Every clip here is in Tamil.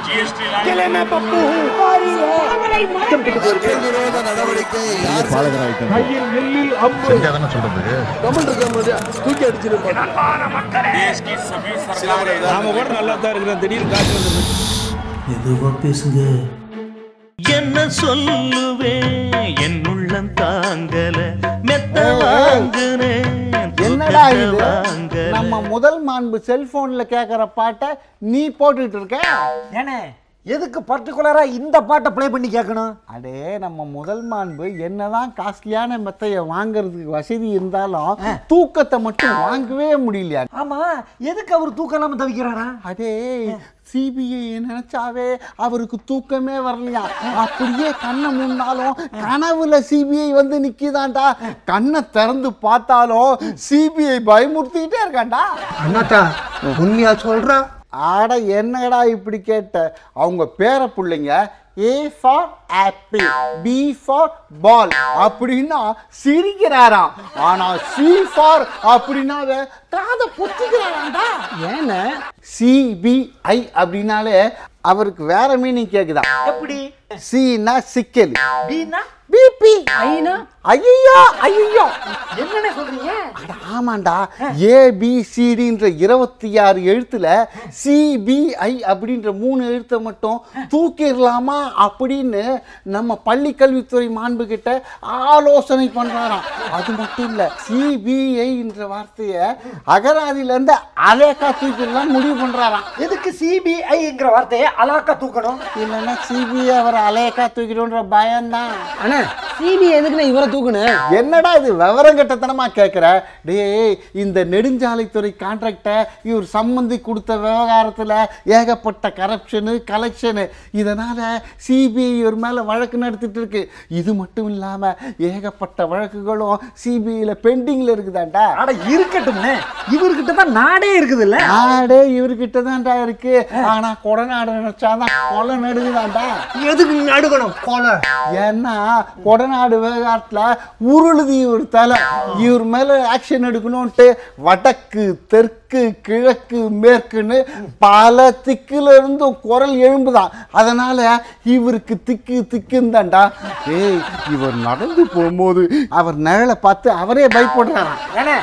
किले में पप्पू हूँ विरोध நடவடிக்கை யார் பாலகராயிட்டாங்க கையில் நெல்லில் அம்பு செஞ்சாதானே சொல்றது கமெண்ட் இருக்க முடியா தூக்கி அடிச்சிரு மக்களே देश की सभी सरकारें நாம கூட நல்லா தான் இருக்கோம் திடீர்னு காசு வந்து மெதுவா பேசுங்க என்ன சொல்லுவேன் என் உள்ளம் தாங்கல மெத்த வாங்குனே என்னடா இது நம்ம முதல் மாண்பு செல்போன்ல கேக்குற பாட்டை நீ போட்டுட்டு இருக்க ஏனே எதுக்கு பர்டிகுலரா இந்த பாட்டை ப்ளே பண்ணி கேட்கணும்? அடே நம்ம முதல் மாண்பு என்னதான் காஸ்ட்லியான மெத்தையை வாங்குறதுக்கு வசதி இருந்தாலும் தூக்கத்தை மட்டும் வாங்கவே முடியலையா? ஆமா, எதுக்கு அவர் தூக்கம் இல்லாம தவிக்கிறாரா? அடே சிபிஐ நினைச்சாவே அவருக்கு தூக்கமே வரலையா? அப்படியே கண்ணை முன்னாலும் கனவுல சிபிஐ வந்து நிக்கிதான்டா, கண்ணை திறந்து பார்த்தாலும் சிபிஐ பயமுறுத்திக்கிட்டே இருக்காண்டா. அண்ணாத்தா உண்மையா சொல்றா? ஆட என்னடா இப்படி கேட்ட? அவங்க பேர பிள்ளைங்க A for apple, B for ball அப்படின்னா சிரிக்கிறாராம். ஆனா C for அப்படின்னாவே காதை பொத்திக்கிறாராம்டா. ஏன்னா CBI அப்படின்னாலே அவருக்கு வேற மீனிங் கேக்குதா? எப்படி? Cனா சிக்கல், Bனா பிபி, ஐனா ஐயோ ஐயோ என்னன்னு சொல்றீங்க? அட ஆமாண்டா, ABCDன்ற 26 எழுத்துல CBI அப்படின்ற 3 எழுத்தை மட்டும் தூக்கிடலாமா அப்படின்னு நம்ம பள்ளி கல்வித்துறை மாண்பு கிட்ட ஆலோசனை பண்றாராம். அது மட்டும் இல்ல, CBIன்ற வார்த்தைய அகராதியில இருந்து அலேக்கா தூக்கிடலாம் முடிவு பண்றாராம். எதுக்கு CBIங்கிற வார்த்தையை அலாக்கா தூக்கணும்? இல்லைன்னா CBI அவரை அலேக்கா தூக்கிடுன்ற பயம்தான். அண்ணா CBI எதுக்குன்னா இவரை தூக்கணும்? என்னடா இது விவரம் கட்டத்தனமா கேட்குற? டேய், இந்த நெடுஞ்சாலைத்துறை கான்ட்ராக்டை இவர் சம்மந்தி கொடுத்த விவகாரத்தில் ஏகப்பட்ட கரப்ஷனு கலெக்ஷனு, இதனால் சிபிஐ இவர் மேலே வழக்கு நடத்திட்டு இருக்கு. இது மட்டும் இல்லாமல் ஏகப்பட்ட வழக்குகளும் சிபிஐயில் பெண்டிங்கில் இருக்குதாண்டா. அட இருக்கட்டும்னே, இவர்கிட்ட தான் நாடே இருக்குது இல்ல? நாடே இவர்கிட்ட தான்டா இருக்கு. ஆனால் கொடநாடு நினைச்சாதான் கொலை நடுங்குதாண்டா. எதுக்கு நடுக்கணும் கொலை? ஏன்னா கொடநாடு விவகாரத்தில் உருளுது இவர் தலை. இவர் மேல ஆக்ஷன் எடுக்கணும்ட்டு வடக்கு தெற்கு கிழக்கு மேற்குன்னு பல திக்குல இருந்தும் குரல் எழும்புதான். அதனால இவருக்கு திக்கு திக்குந்தாண்டா. ஏய், இவர் நடந்து போகும்போது அவர் நிழலை பார்த்து அவரே பயப்படுறாராம். ஏனே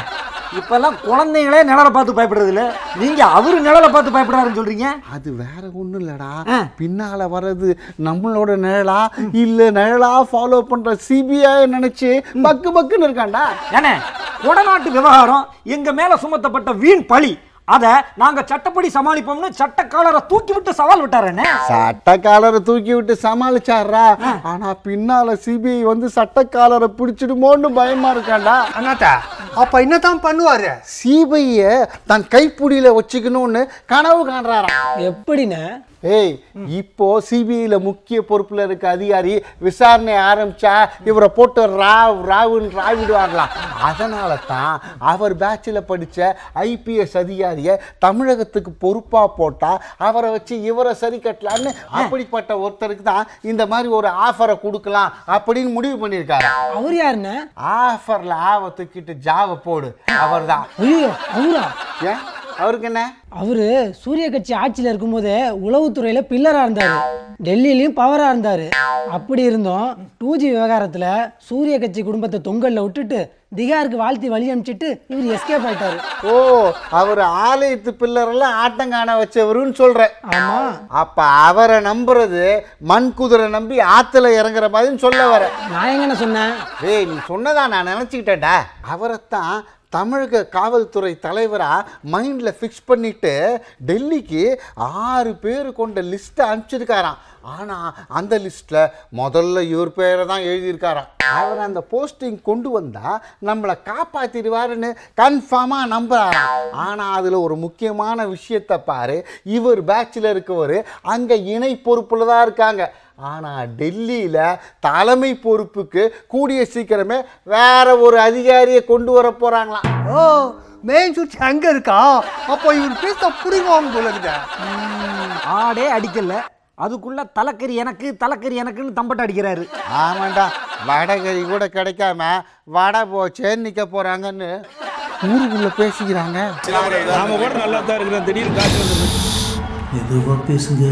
இப்பெல்லாம் குழந்தைங்களே நிழலை பார்த்து பயப்படுறது இல்ல, நீங்க அவரு நிழலை பார்த்து பயப்படுறாருன்னு சொல்றீங்க? அது வேற ஒண்ணும் இல்லடா, பின்னால வர்றது நம்மளோட நிழலா இல்ல நிழலா ஃபாலோ பண்ற சிபிஐ நினைச்சு பக்கு பக்குன்னு இருக்காண்டா. ஏனே கொடநாட்டு விவகாரம் எங்க மேல சுமத்தப்பட்ட வீண் பழி, அத நாங்க சட்டப்படி சமாளிப்போம்னு சட்டக்காலரை தூக்கி விட்டு சவால் விட்டாரே. சட்டக்காலரை தூக்கி விட்டு சமாளிச்சாரா? ஆனா பின்னால சிபிஐ வந்து சட்டக்காலரை பிடிச்சிடுமோன்னு பயமா இருக்காண்டா. அண்ணாத்தா அப்ப என்னதான் பண்ணுவாரு? சிபிஐ தன் கைப்புடியில வச்சுக்கணும்னு கனவு காண்றாராம். எப்படின்னு? ஏய், இப்போ சிபிஐல முக்கிய பொறுப்புல இருக்க அதிகாரி விசாரணை ஆரம்பிச்சா இவரை போட்டு ராவுன்னு ராவிடுவாங்களாம். அதனால தான் அவர் பேட்சில் படிச்ச IPS அதிகாரியை தமிழகத்துக்கு பொறுப்பா போட்டா அவரை வச்சு இவரை சரி கட்டலான்னு அப்படிப்பட்ட ஒருத்தருக்கு தான் இந்த மாதிரி ஒரு ஆஃபரை கொடுக்கலாம் அப்படின்னு முடிவு பண்ணியிருக்காரு. அவர் யாருன்னு? ஆஃபர்ல ஆவ தூக்கிட்டு ஜாவ போடு, அவர் தான். அவரா? ஏன் அவருக்கு என்ன? அவரு சூரிய கட்சி ஆட்சியில் இருக்கும்போது உளவுத்துறையில பில்லரா இருந்தாரு, டெல்லியிலையும் பவரா இருந்தாரு. அப்படி இருந்தோம் 2G விவகாரத்துல சூரிய கட்சி குடும்பத்தை தொங்கல்ல விட்டுட்டு திகாருக்கு வாழ்த்தி வழி அனுப்பிச்சிட்டு இவர் எஸ்கேப் ஆயிட்டாரு. ஓ, அவர் ஆலயத்து பில்லரெல்லாம் ஆட்டங்காண வச்சவருன்னு சொல்ற? ஆமா. அப்ப அவரை நம்புறது மண் குதிரை நம்பி ஆத்துல இறங்குற மாதிரி சொல்ல வர? நான் எங்கன்னு சொன்னேன்? ஏய், நீ சொன்னதா நான் நினைச்சுக்கிட்டேன்டா. அவரைத்தான் தமிழக காவல்துறை தலைவராக மைண்டில் ஃபிக்ஸ் பண்ணிவிட்டு டெல்லிக்கு 6 பேர் கொண்ட லிஸ்ட்டை அனுப்பிச்சிருக்காராம். ஆனால் அந்த லிஸ்ட்டில் முதல்ல இவர் பேரை தான் எழுதியிருக்காராம். அவர் அந்த போஸ்டிங் கொண்டு வந்தால் நம்மளை காப்பாற்றிடுவாருன்னு கன்ஃபார்மாக நம்புகிறாராம். ஆனால் அதில் ஒரு முக்கியமான விஷயத்தை பாரு, இவர் பேட்சில் இருக்கவர் அங்கே இணை பொறுப்பில் தான் இருக்காங்க. ஆனால் டெல்லியில் தலைமை பொறுப்புக்கு கூடிய சீக்கிரமே வேற ஒரு அதிகாரியை கொண்டு வர போகிறாங்களாம். ஓ, மெயின் சுவிட்ச் அங்கே இருக்கா? அப்போ இவர் பேச புரிவாங்க போல இருக்குதா? ஆடே அடிக்கல, அதுக்குள்ள தலைக்கறி எனக்குன்னு தம்பட்ட அடிக்கிறாரு. ஆமாண்டா, வடகறி கூட கிடைக்காம வடை போச்சேன்னு நிற்க போகிறாங்கன்னு ஊருக்குள்ள பேசிக்கிறாங்க. நாம கூட நல்லா தான் இருக்கிறோம் திடீர்னு காசு வந்து மெதுவா பேசுங்க.